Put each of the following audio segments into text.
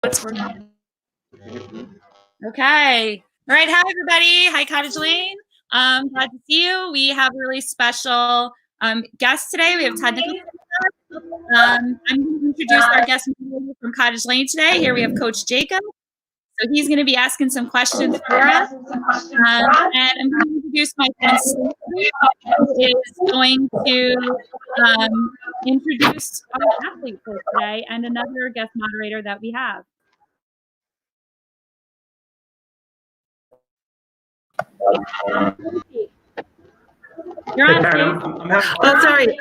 Okay. All right. Hi, everybody. Hi, Cottage Lane. Glad to see you. We have a really special guest today. We have Todd Nicholson. I'm going to introduce our guest from Cottage Lane today. Here we have Coach Jacob. So he's going to be asking some questions for us. And I'm going to introduce my friend Stacey, who is going to introduce our athlete for today and another guest moderator that we have. You're on, oh, sorry.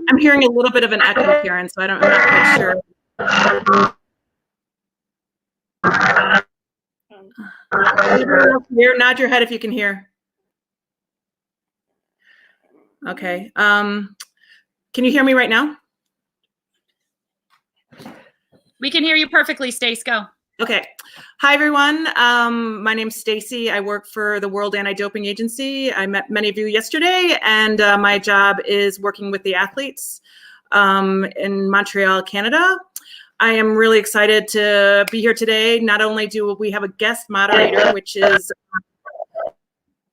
I'm hearing a little bit of an echo, Karen, so I'm not quite sure. Here, nod your head if you can hear. Okay. Can you hear me right now? We can hear you perfectly, Stace. Go. Okay. Hi, everyone. My name's Stacy. I work for the World Anti-Doping Agency. I met many of you yesterday, and my job is working with the athletes in Montreal, Canada. I am really excited to be here today. Not only do we have a guest moderator, which is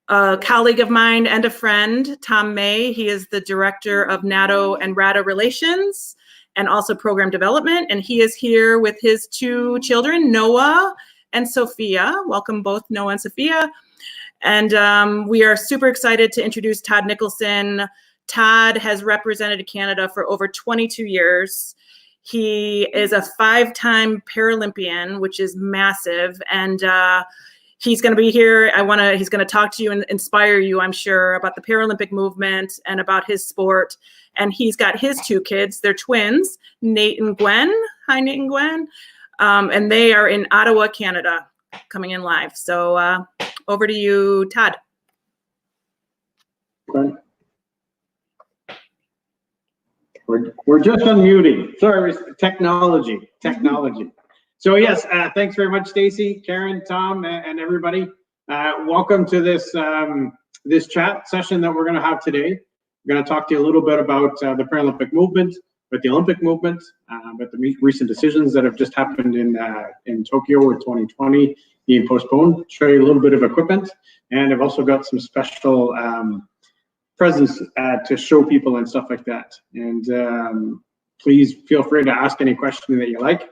a colleague of mine and a friend, Tom May. He is the director of NATO and RADA Relations and also program development. And he is here with his two children, Noah and Sophia. Welcome both Noah and Sophia. And we are super excited to introduce Todd Nicholson. Todd has represented Canada for over 22 years. He is a 5-time Paralympian, which is massive. And he's going to be here. He's going to talk to you and inspire you, I'm sure, about the Paralympic movement and about his sport. And he's got his two kids. They're twins, Nate and Gwen. Hi, Nate and Gwen. And they are in Ottawa, Canada, coming in live. So over to you, Todd. We're just unmuting. Sorry, technology. So yes, thanks very much, Stacy, Karen, Tom, and everybody. Welcome to this this chat session that we're going to have today. We're going to talk to you a little bit about the Paralympic movement, but the Olympic movement, but the recent decisions that have just happened in Tokyo in 2020 being postponed. Show you a little bit of equipment, and I've also got some special presents to show people and stuff like that. And please feel free to ask any question that you like.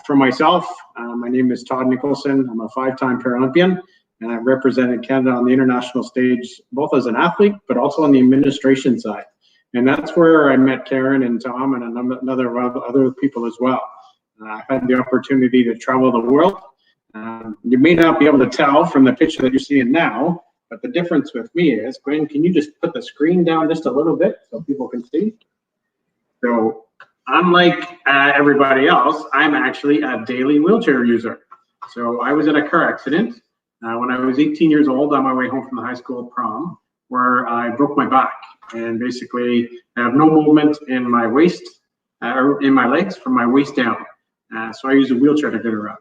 For myself, my name is Todd Nicholson. I'm a 5-time Paralympian, and I've represented Canada on the international stage, both as an athlete, but also on the administration side. And that's where I met Karen and Tom and another other people as well. I've had the opportunity to travel the world. You may not be able to tell from the picture that you're seeing now, but the difference with me is, Gwen, can you just put the screen down just a little bit so people can see? So unlike everybody else, I'm actually a daily wheelchair user. So I was in a car accident when I was 18 years old on my way home from the high school prom, where I broke my back and basically I have no movement in my waist, or in my legs from my waist down. So I use a wheelchair to get around.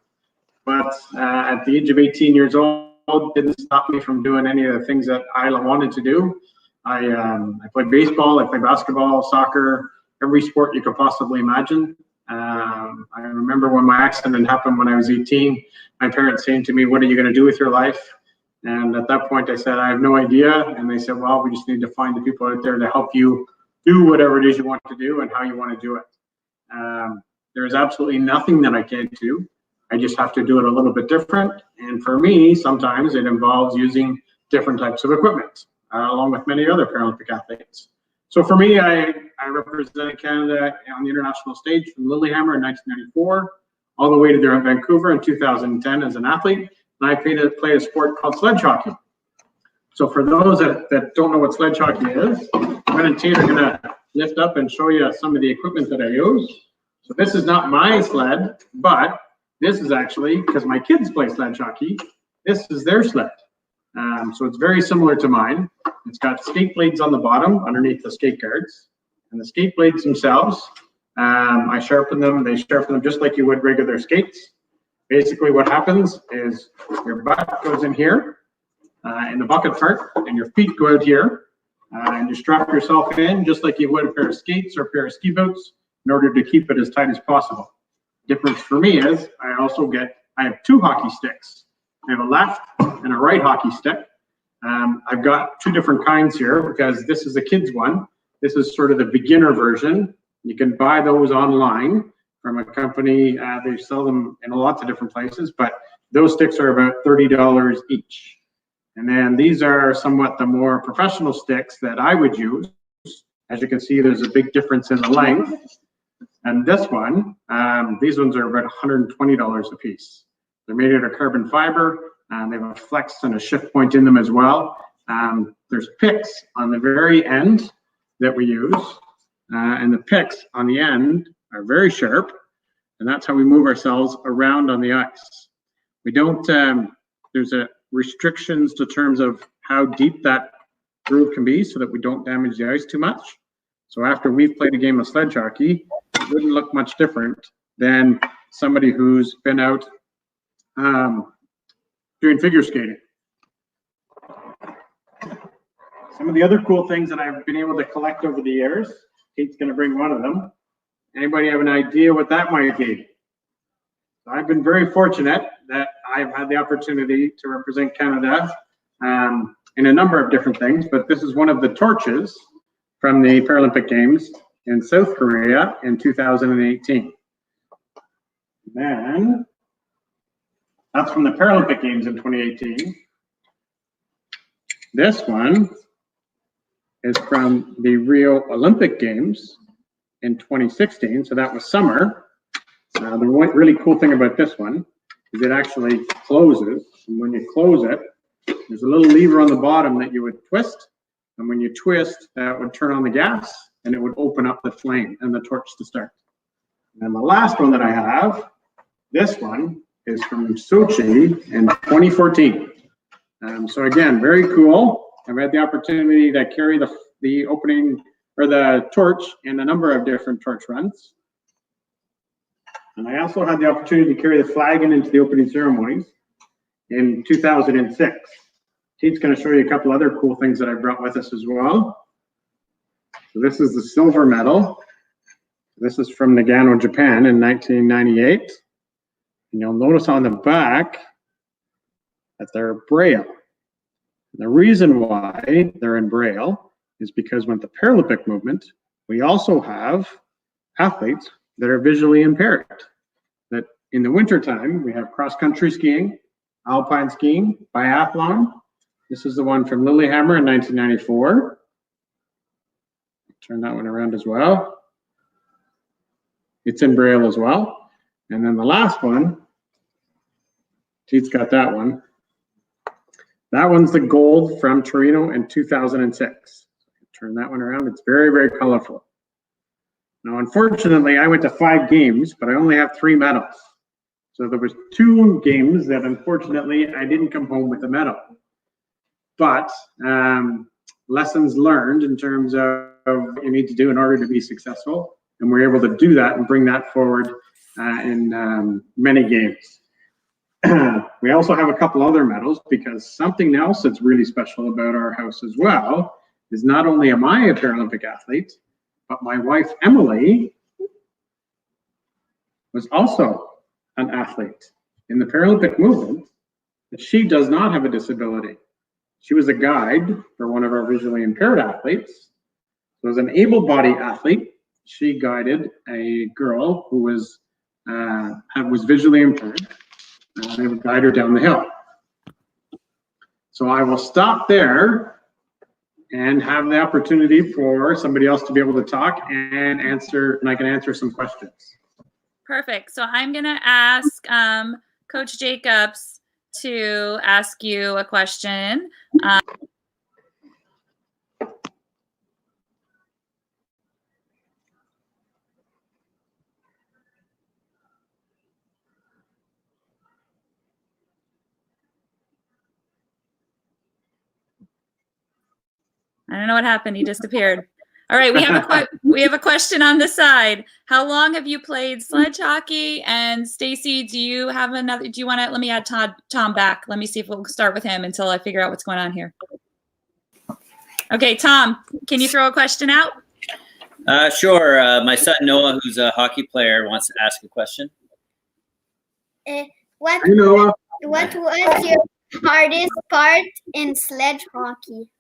But at the age of 18 years old, didn't stop me from doing any of the things that I wanted to do. I played baseball, I played basketball, soccer, every sport you could possibly imagine. I remember when my accident happened when I was 18, my parents saying to me, "What are you going to do with your life?" And at that point I said, "I have no idea." And they said, "Well, we just need to find the people out there to help you do whatever it is you want to do and how you want to do it." There's absolutely nothing that I can't do. I just have to do it a little bit different. And for me, sometimes it involves using different types of equipment, along with many other Paralympic athletes. So for me, I represented Canada on the international stage from Lillehammer in 1994, all the way to there in Vancouver in 2010 as an athlete. And I played a sport called sledge hockey. So for those that don't know what sledge hockey is, Gwen and Tate are going to lift up and show you some of the equipment that I use. So this is not my sled, but this is actually, because my kids play sledge hockey, this is their sled. So it's very similar to mine. It's got skate blades on the bottom underneath the skate guards. And the skate blades themselves, I sharpen them. They sharpen them just like you would regular skates. Basically what happens is your butt goes in here, in the bucket part, and your feet go out here. And you strap yourself in just like you would a pair of skates or a pair of ski boots. in order to keep it as tight as possible. Difference for me is I have 2 hockey sticks. I have a left and a right hockey stick. I've got 2 different kinds here because this is a kid's one. This is sort of the beginner version. You can buy those online from a company. They sell them in lots of different places, but those sticks are about $30 each. And then these are somewhat the more professional sticks that I would use. As you can see, there's a big difference in the length. And this one, these ones are about $120 a piece. They're made out of carbon fiber. They have a flex and a shift point in them as well. There's picks on the very end that we use. And the picks on the end are very sharp. And that's how we move ourselves around on the ice. We don't, there's restrictions to terms of how deep that groove can be so that we don't damage the ice too much. So after we've played a game of sledge hockey, it wouldn't look much different than somebody who's been out doing figure skating. Some of the other cool things that I've been able to collect over the years, Kate's gonna bring one of them. Anybody have an idea what that might be? So I've been very fortunate that I've had the opportunity to represent Canada in a number of different things, but this is one of the torches from the Paralympic Games in South Korea in 2018. Then, that's from the Paralympic Games in 2018. This one is from the Rio Olympic Games in 2016, so that was summer. The really cool thing about this one is it actually closes, and when you close it, there's a little lever on the bottom that you would twist, and when you twist, that would turn on the gas, and it would open up the flame and the torch to start. And the last one that I have, this one is from Sochi in 2014. So again, very cool. I've had the opportunity to carry the opening or the torch in a number of different torch runs. And I also had the opportunity to carry the flag into the opening ceremonies in 2006. Kate's going to show you a couple other cool things that I brought with us as well. So this is the silver medal. This is from Nagano, Japan in 1998. And you'll notice on the back that they're Braille. And the reason why they're in Braille is because with the Paralympic movement, we also have athletes that are visually impaired. That in the wintertime, we have cross-country skiing, alpine skiing, biathlon. This is the one from Lillehammer in 1994. Turn that one around as well. It's in Braille as well. And then the last one, Teet's got that one. That one's the gold from Torino in 2006. Turn that one around. It's very, very colorful. Now, unfortunately, I went to 5 games, but I only have 3 medals. So there was 2 games that unfortunately I didn't come home with a medal. But lessons learned in terms of what you need to do in order to be successful. And we're able to do that and bring that forward in many games. We also have a couple other medals because something else that's really special about our house as well is not only am I a Paralympic athlete, but my wife, Emily, was also an athlete in the Paralympic movement, but she does not have a disability. She was a guide for one of our visually impaired athletes. So as an able-bodied athlete, she guided a girl who was visually impaired. They would guide her down the hill. So I will stop there and have the opportunity for somebody else to be able to talk and answer, and I can answer some questions. Perfect. So I'm going to ask Coach Jacobs to ask you a question. I don't know what happened. He disappeared. All right, we have a question on the side. How long have you played sledge hockey? And Stacy, do you have another? Do you want to? Let me add Tom back. Let me see if we'll start with him until I figure out what's going on here. Okay, Tom, can you throw a question out? Sure. My son Noah, who's a hockey player, wants to ask a question. What Hey, Noah. was your hardest part in sledge hockey?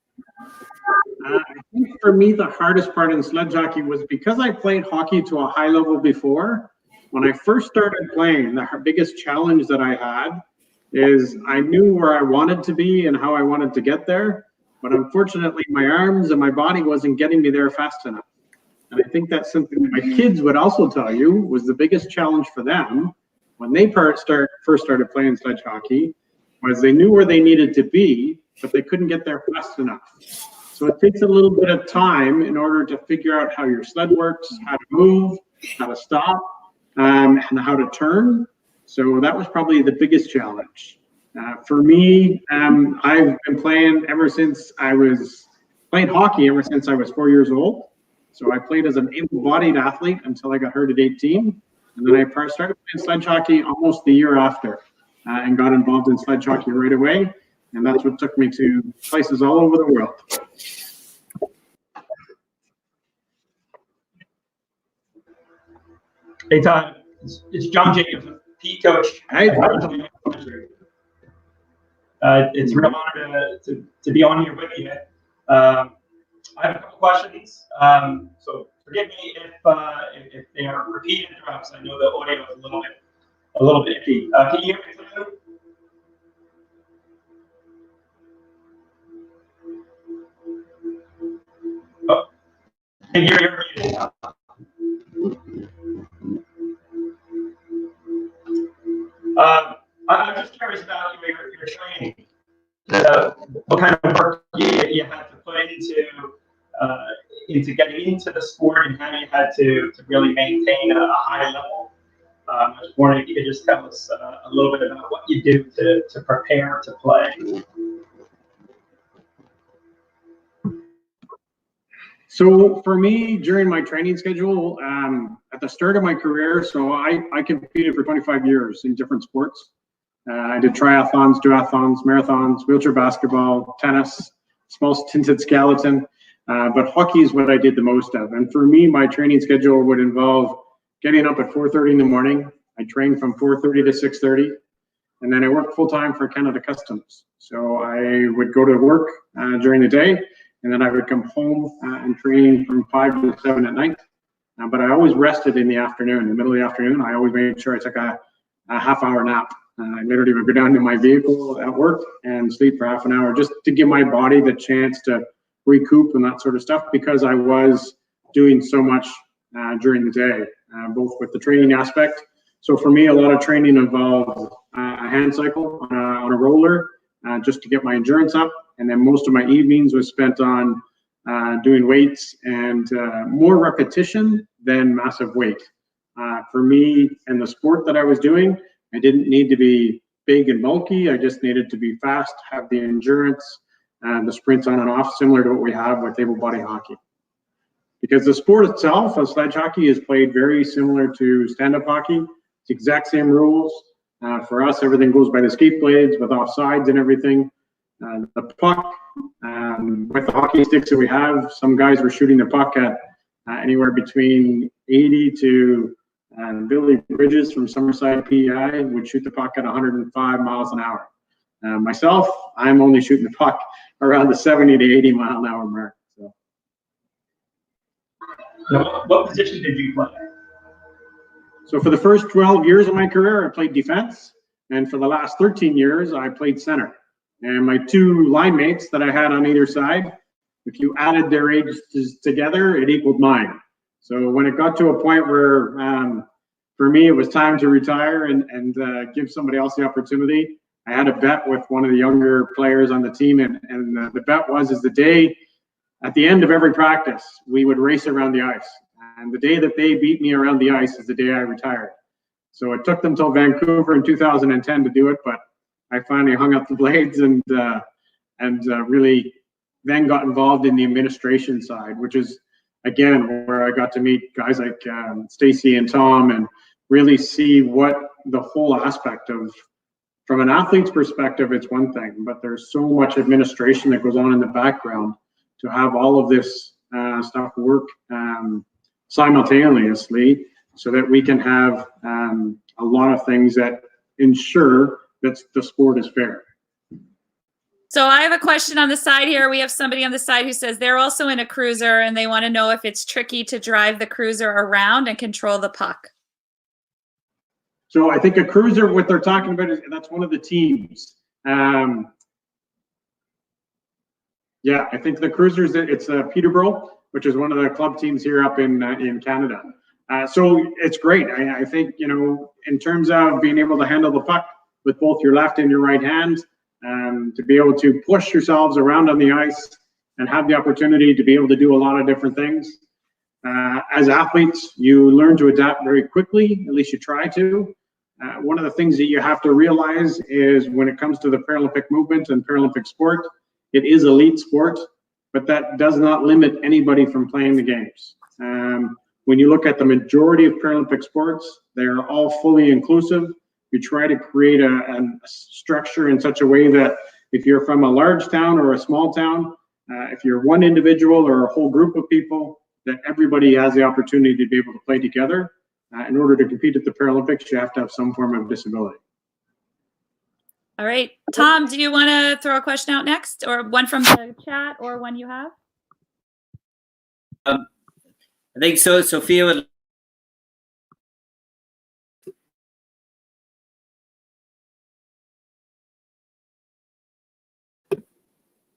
I think for me, the hardest part in sledge hockey was because I played hockey to a high level before. When I first started playing, the biggest challenge that I had is I knew where I wanted to be and how I wanted to get there. But unfortunately, my arms and my body wasn't getting me there fast enough. And I think that's something that my kids would also tell you was the biggest challenge for them when they first started playing sledge hockey, was they knew where they needed to be, but they couldn't get there fast enough. So it takes a little bit of time in order to figure out how your sled works, how to move, how to stop, and how to turn. So that was probably the biggest challenge. For me, I've been playing hockey ever since I was 4 years old. So I played as an able-bodied athlete until I got hurt at 18. And then I started playing sledge hockey almost the year after and got involved in sledge hockey right away. And that's what took me to places all over the world. Hey, Todd, it's John Jacobs, PE coach. Hey. It's a real honor to be on here with you. I have a couple questions. So forgive me if they are repeat interrupts. I know the audio is a little bit iffy. Can you hear me clearly? Oh, and you're muted. I'm just curious about your training. What kind of work you had to put into getting into the sport, and how you had to really maintain a high level. I was wondering if you could just tell us a little bit about what you do to prepare to play. So for me, during my training schedule, at the start of my career, so I competed for 25 years in different sports. I did triathlons, duathlons, marathons, wheelchair basketball, tennis, small tinted skeleton, but hockey is what I did the most of. And for me, my training schedule would involve getting up at 4:30 in the morning. I trained from 4:30 to 6:30, and then I worked full time for Canada Customs. So I would go to work during the day, and then I would come home and train from 5 to 7 at night. But I always rested in the afternoon. In the middle of the afternoon, I always made sure I took a half-hour nap. I literally would go down to my vehicle at work and sleep for half an hour just to give my body the chance to recoup and that sort of stuff, because I was doing so much during the day, both with the training aspect. So for me, a lot of training involved a hand cycle on a roller just to get my endurance up. And then most of my evenings was spent on doing weights and more repetition than massive weight. For me and the sport that I was doing, I didn't need to be big and bulky. I just needed to be fast, have the endurance, and the sprints on and off, similar to what we have with able-body hockey. Because the sport itself of sledge hockey is played very similar to stand-up hockey. It's the exact same rules. For us, everything goes by the skate blades with offsides and everything. The puck, with the hockey sticks that we have, some guys were shooting the puck at anywhere between 80 to Billy Bridges from Summerside, PEI, would shoot the puck at 105 miles an hour. Myself, I'm only shooting the puck around the 70 to 80 mile an hour mark. So. Now, what position did you play? So for the first 12 years of my career, I played defense. And for the last 13 years, I played center. And my two line mates that I had on either side, if you added their ages together, it equaled mine. So when it got to a point where, for me, it was time to retire and give somebody else the opportunity, I had a bet with one of the younger players on the team. And the bet was the day, at the end of every practice, we would race around the ice. And the day that they beat me around the ice is the day I retired. So it took them till Vancouver in 2010 to do it, but I finally hung up the blades and really then got involved in the administration side, which is, again, where I got to meet guys like Stacy and Tom and really see what the whole aspect of, from an athlete's perspective, it's one thing, but there's so much administration that goes on in the background to have all of this stuff work simultaneously so that we can have a lot of things that ensure that the sport is fair. So I have a question on the side here. We have somebody on the side who says they're also in a cruiser and they want to know if it's tricky to drive the cruiser around and control the puck. So I think a cruiser, what they're talking about is that's one of the teams. Yeah, I think the cruisers, it's Peterborough, which is one of the club teams here up in Canada. So it's great. I think, you know, in terms of being able to handle the puck with both your left and your right hand, to be able to push yourselves around on the ice and have the opportunity to be able to do a lot of different things. As athletes, you learn to adapt very quickly, at least you try to. One of the things that you have to realize is when it comes to the Paralympic movement and Paralympic sport, it is elite sport, but that does not limit anybody from playing the games. When you look at the majority of Paralympic sports, they are all fully inclusive. We try to create a structure in such a way that if you're from a large town or a small town, if you're one individual or a whole group of people, that everybody has the opportunity to be able to play together. In order to compete at the Paralympics, you have to have some form of disability. All right. Tom, do you want to throw a question out next, or one from the chat, or one you have? I think so. Sophia would.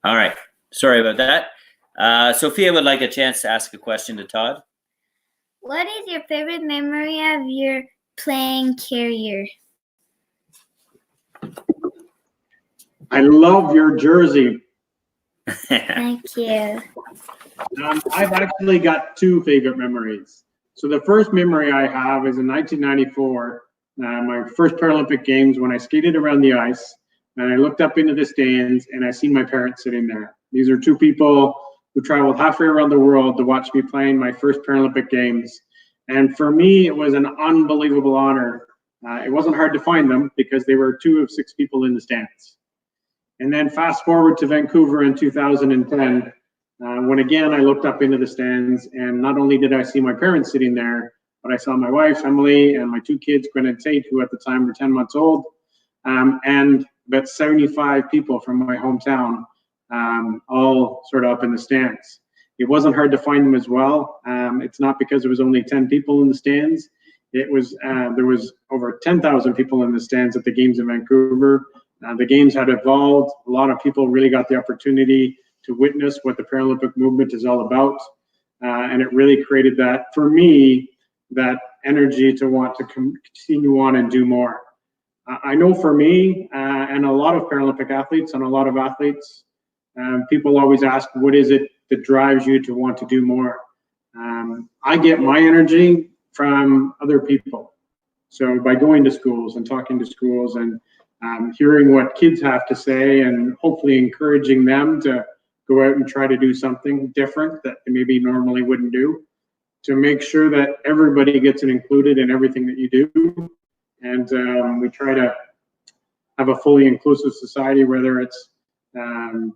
All right. Sorry about that. Sophia would like a chance to ask a question to Todd. What is your favorite memory of your playing career? I love your jersey. Thank you. I've actually got two favorite memories. So the first memory I have is in 1994, my first Paralympic Games, when I skated around the ice and I looked up into the stands and I seen my parents sitting there. These are two people who traveled halfway around the world to watch me playing my first Paralympic Games. And for me, it was an unbelievable honor. It wasn't hard to find them because they were 2 of 6 people in the stands. And then fast forward to Vancouver in 2010, when again I looked up into the stands, and not only did I see my parents sitting there, but I saw my wife, Emily, and my 2 kids, Gwen and Tate, who at the time were 10 months old, and about 75 people from my hometown, all sort of up in the stands. It wasn't hard to find them as well. It's not because there was only 10 people in the stands. It was there was over 10,000 people in the stands at the Games in Vancouver. The Games had evolved. A lot of people really got the opportunity to witness what the Paralympic movement is all about. And it really created that, for me, that energy to want to continue on and do more. I know for me, and a lot of Paralympic athletes and a lot of athletes, people always ask, what is it that drives you to want to do more? I get my energy from other people. So by going to schools and talking to schools and hearing what kids have to say and hopefully encouraging them to go out and try to do something different that they maybe normally wouldn't do, to make sure that everybody gets included in everything that you do. And we try to have a fully inclusive society, whether it's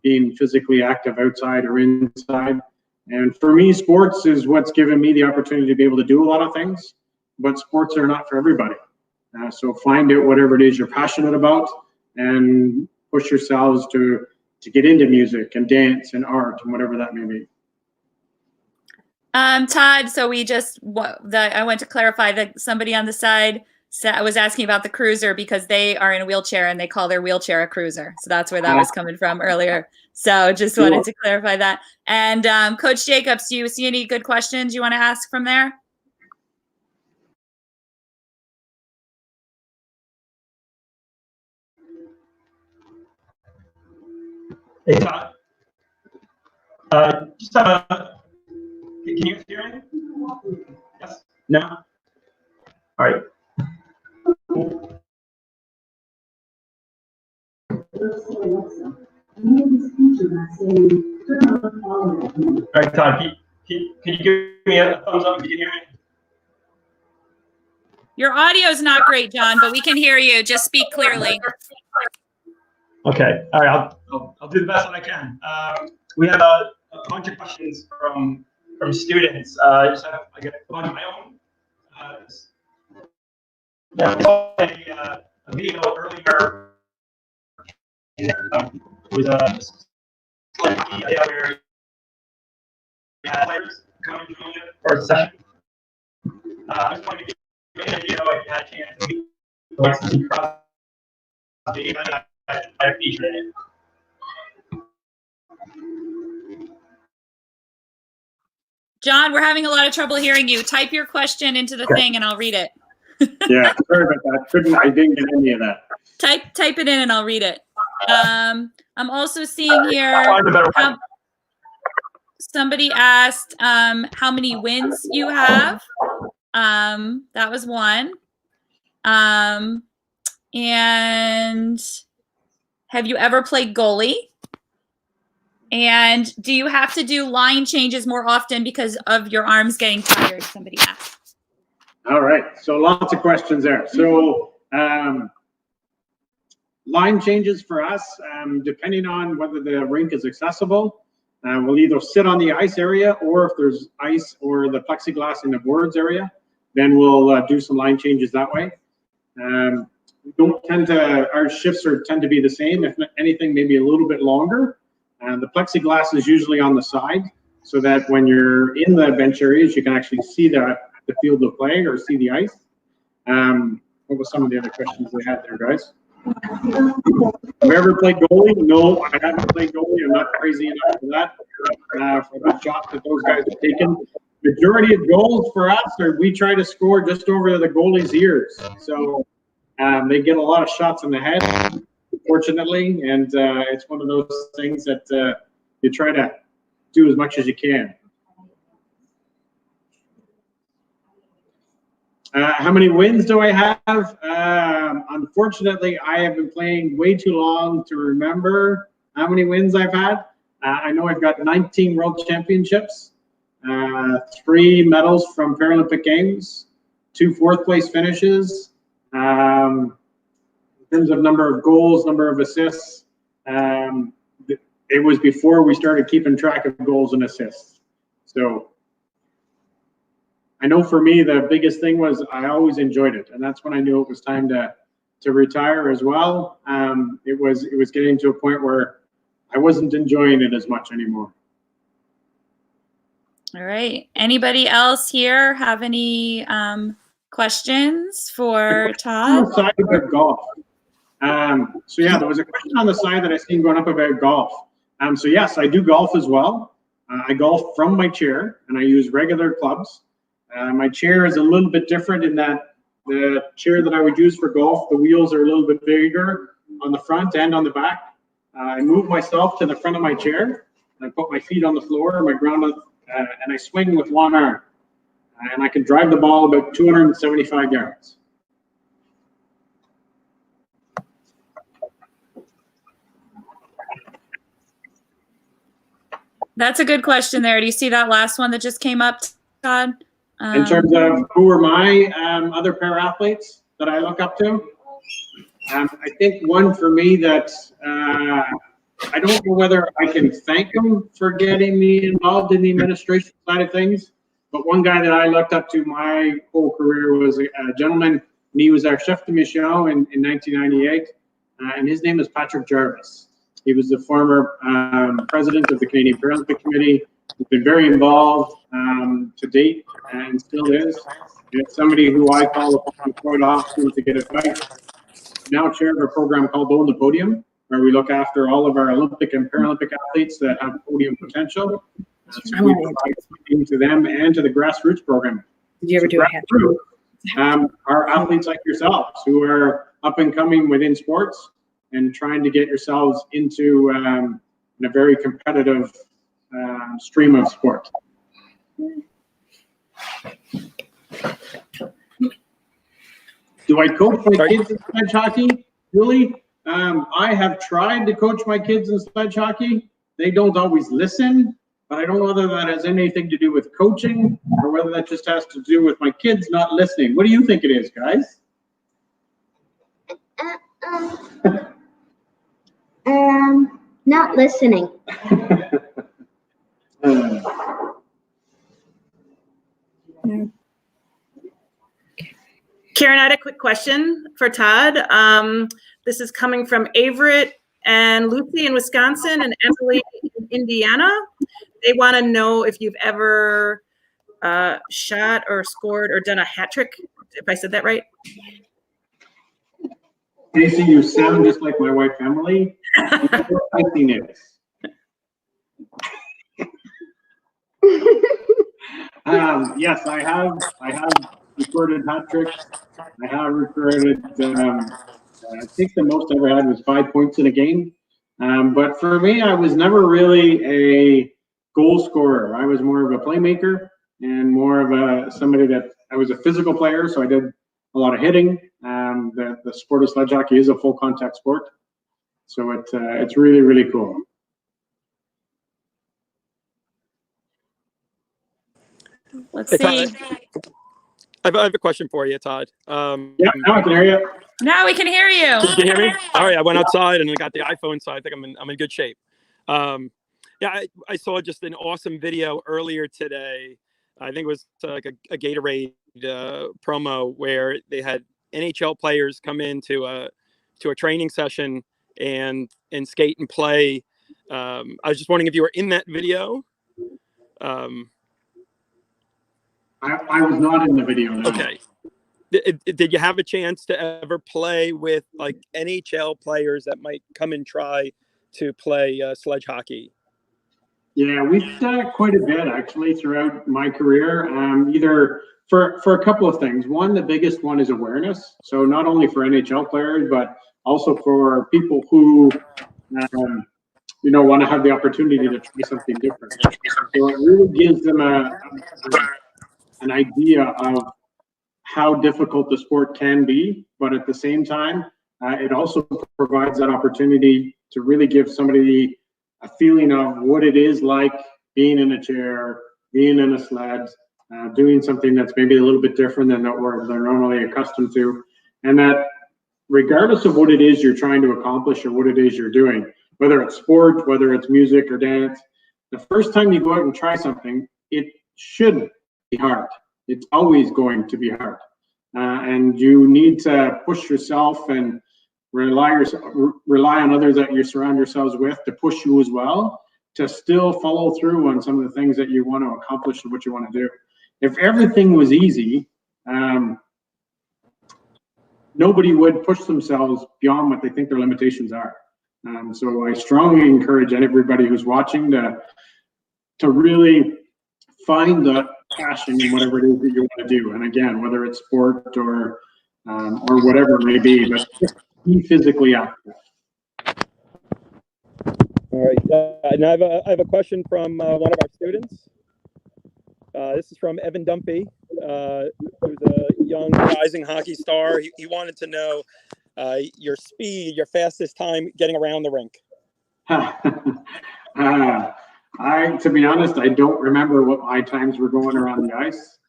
being physically active outside or inside. And for me, sports is what's given me the opportunity to be able to do a lot of things, but sports are not for everybody. So find out whatever it is you're passionate about and push yourselves to get into music and dance and art and whatever that may be. Todd, so I went to clarify that somebody on the side was asking about the cruiser because they are in a wheelchair and they call their wheelchair a cruiser. So that's where that was coming from earlier. So just wanted to clarify that. And Coach Jacobs, do you see any good questions you want to ask from there? Hey, Todd. Just have can you hear me? Yes? No? All right. Cool. All right, Todd, can you give me a thumbs up if you can hear me? Your audio is not great, John, but we can hear you. Just speak clearly. Okay. All right. I'll do the best that I can. We have a bunch of questions from from students. I just have I got a bunch of my own. I saw a video earlier with where players coming for a session. I just wanted to get an idea if you had a chance to meet I appreciate it. John, we're having a lot of trouble hearing you. Type your question into the thing and I'll read it. Yeah, sorry about that. I didn't get any of that. Type it in and I'll read it. I'm also seeing here somebody asked how many wins you have. That was one. And have you ever played goalie? And do you have to do line changes more often because of your arms getting tired? Somebody asked. All right, so lots of questions there. So line changes for us, depending on whether the rink is accessible, we'll either sit on the ice area, or if there's ice or the plexiglass in the boards area, then we'll do some line changes that way. We don't tend to, our shifts tend to be the same, if anything, maybe a little bit longer. The plexiglass is usually on the side, so that when you're in the bench areas, you can actually see the field of play or see the ice. What was some of the other questions they had there, guys? Have you ever played goalie? No, I haven't played goalie. I'm not crazy enough for that. For the shot that those guys have taken. Majority of goals for us are we try to score just over the goalie's ears. So they get a lot of shots in the head, fortunately, and it's one of those things that you try to do as much as you can. How many wins do I have? Unfortunately, I have been playing way too long to remember how many wins I've had. I know I've got 19 World Championships, 3 medals from Paralympic Games, 2 fourth-place finishes. In terms of number of goals, number of assists, it was before we started keeping track of goals and assists. So I know for me, the biggest thing was I always enjoyed it. And that's when I knew it was time to retire as well. It was getting to a point where I wasn't enjoying it as much anymore. All right. Anybody else here have any questions for Todd? On the side about golf. So yeah, there was a question on the side that I seen going up about golf. So yes, I do golf as well. I golf from my chair and I use regular clubs. My chair is a little bit different in that the chair that I would use for golf, the wheels are a little bit bigger on the front and on the back. I move myself to the front of my chair and I put my feet on the floor, my ground, and I swing with one arm. And I can drive the ball about 275 yards. That's a good question there. Do you see that last one that just came up, Todd? In terms of who are my other para-athletes that I look up to, I think one for me that I don't know whether I can thank him for getting me involved in the administration side of things, but one guy that I looked up to my whole career was a gentleman, and he was our chef de mission in 1998, and his name is Patrick Jarvis. He was the former president of the Canadian Paralympic Committee. He's been very involved to date and still is. It's somebody who I call upon quite often to get advice. Now chair of a program called Own the Podium, where we look after all of our Olympic and Paralympic athletes that have podium potential. So we provide funding to them and to the grassroots program. Did you ever do a hat? Are athletes like yourselves who are up and coming within sports and trying to get yourselves into in a very competitive stream of sport. Do I coach my kids in sledge hockey? Really? I have tried to coach my kids in sledge hockey. They don't always listen, but I don't know whether that has anything to do with coaching or whether that just has to do with my kids not listening. What do you think it is, guys? Not listening. Karen, I had a quick question for Todd. This is coming from Averett and Lucy in Wisconsin and Emily in Indiana. They want to know if you've ever shot or scored or done a hat trick, if I said that right. Stacey, you sound just like my wife, Emily. Yes, I have recorded hat tricks. I have recorded, I think the most I ever had was 5 points in a game. But for me, I was never really a goal scorer. I was more of a playmaker and more of somebody that I was a physical player. So I did a lot of hitting. The sport of sledge hockey is a full contact sport. So it's really, really cool. Let's Hey, see. Todd, I have a question for you, Todd. Yeah, now I can hear you. Now we can hear you. Can you hear me? All right, I went outside and I got the iPhone, so I think I'm in good shape. Yeah, I saw just an awesome video earlier today. I think it was like a Gatorade promo where they had NHL players come into a training session and skate and play. I was just wondering if you were in that video. I was not in the video. No. Okay. Did you have a chance to ever play with like NHL players that might come and try to play sledge hockey? Yeah, we've done it quite a bit actually throughout my career. Either for a couple of things. One, the biggest one is awareness. So not only for NHL players, but also for people who want to have the opportunity to try something different. So it really gives them an idea of how difficult the sport can be, but at the same time, it also provides that opportunity to really give somebody a feeling of what it is like being in a chair, being in a sled, doing something that's maybe a little bit different than what they're normally accustomed to. And that regardless of what it is you're trying to accomplish or what it is you're doing, whether it's sport, whether it's music or dance, the first time you go out and try something, it should be hard. It's always going to be hard. And you need to push yourself and rely on others that you surround yourselves with to push you as well, to still follow through on some of the things that you want to accomplish and what you want to do. If everything was easy, nobody would push themselves beyond what they think their limitations are. So I strongly encourage everybody who's watching to really find the passion in whatever it is that you want to do. And again, whether it's sport or whatever it may be, but just be physically active. All right, and I have a question from one of our students. This is from Evan Dumpy, who's a young rising hockey star. He wanted to know your speed, your fastest time getting around the rink. To be honest, I don't remember what my times were going around the ice.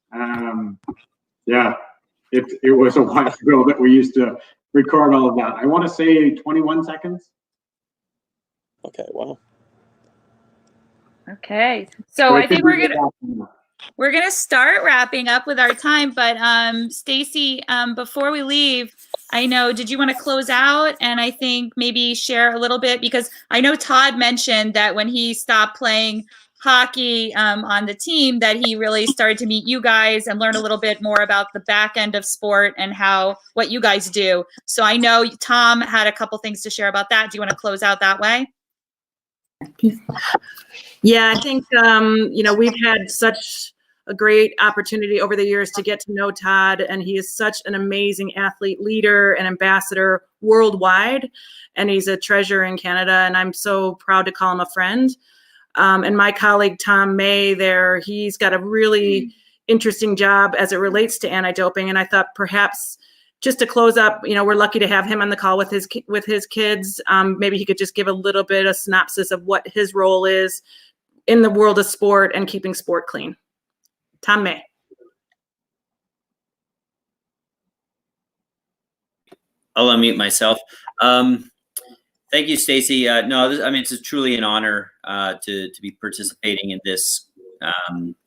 Yeah, it was a while ago that we used to record all of that. I want to say 21 seconds. Okay, wow. Okay, so I think we're gonna start wrapping up with our time. But Stacey, before we leave, I know, did you want to close out and I think maybe share a little bit, because I know Todd mentioned that when he stopped playing hockey on the team, that he really started to meet you guys and learn a little bit more about the back end of sport and what you guys do. So I know Tom had a couple things to share about that. Do you want to close out that way? Yeah, I think, we've had such a great opportunity over the years to get to know Todd, and he is such an amazing athlete, leader, and ambassador worldwide, and he's a treasure in Canada, and I'm so proud to call him a friend. And my colleague, Tom May, he's got a really interesting job as it relates to anti-doping, and I thought perhaps just to close up, we're lucky to have him on the call with his kids. Maybe he could just give a little bit of synopsis of what his role is in the world of sport and keeping sport clean. Tom May. I'll unmute myself. Thank you, Stacey. It's truly an honor to be participating in this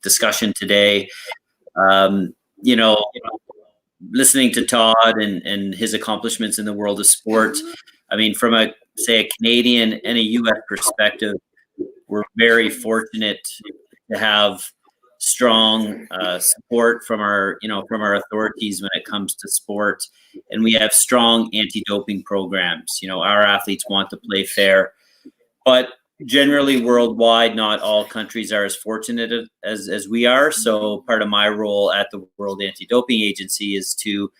discussion today. You know, listening to Todd and his accomplishments in the world of sport, I mean, from a Canadian and a U.S. perspective, we're very fortunate to have strong support from our authorities when it comes to sport, and we have strong anti-doping programs. Our athletes want to play fair, but generally worldwide, not all countries are as fortunate as we are. So part of my role at the World Anti-Doping Agency is to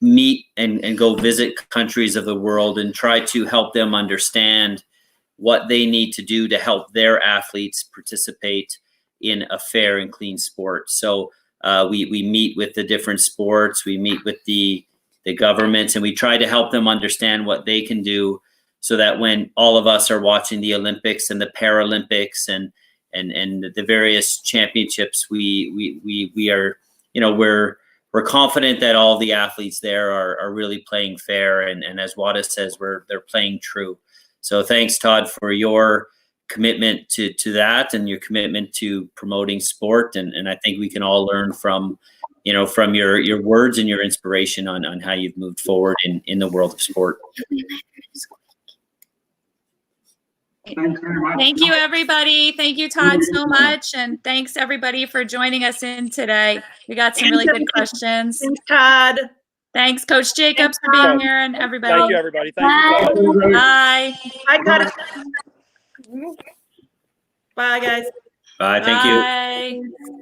meet and go visit countries of the world and try to help them understand what they need to do to help their athletes participate in a fair and clean sport. So we meet with the different sports, we meet with the governments, and we try to help them understand what they can do so that when all of us are watching the Olympics and the Paralympics and the various championships, we are, we're confident that all the athletes there are really playing fair, and as Wada says, they're playing true. So thanks, Todd, for your commitment to that and your commitment to promoting sport. And I think we can all learn from your words and your inspiration on how you've moved forward in the world of sport. Thanks very much. Thank you, everybody. Thank you, Todd, so much. And thanks, everybody, for joining us in today. We got some really good questions. Thanks, Todd. Thanks, Coach Jacobs, for being here, and everybody. Thank you, everybody. Thank you. Todd. Bye. Hi, Todd. Bye, guys. Bye. Thank you. Bye.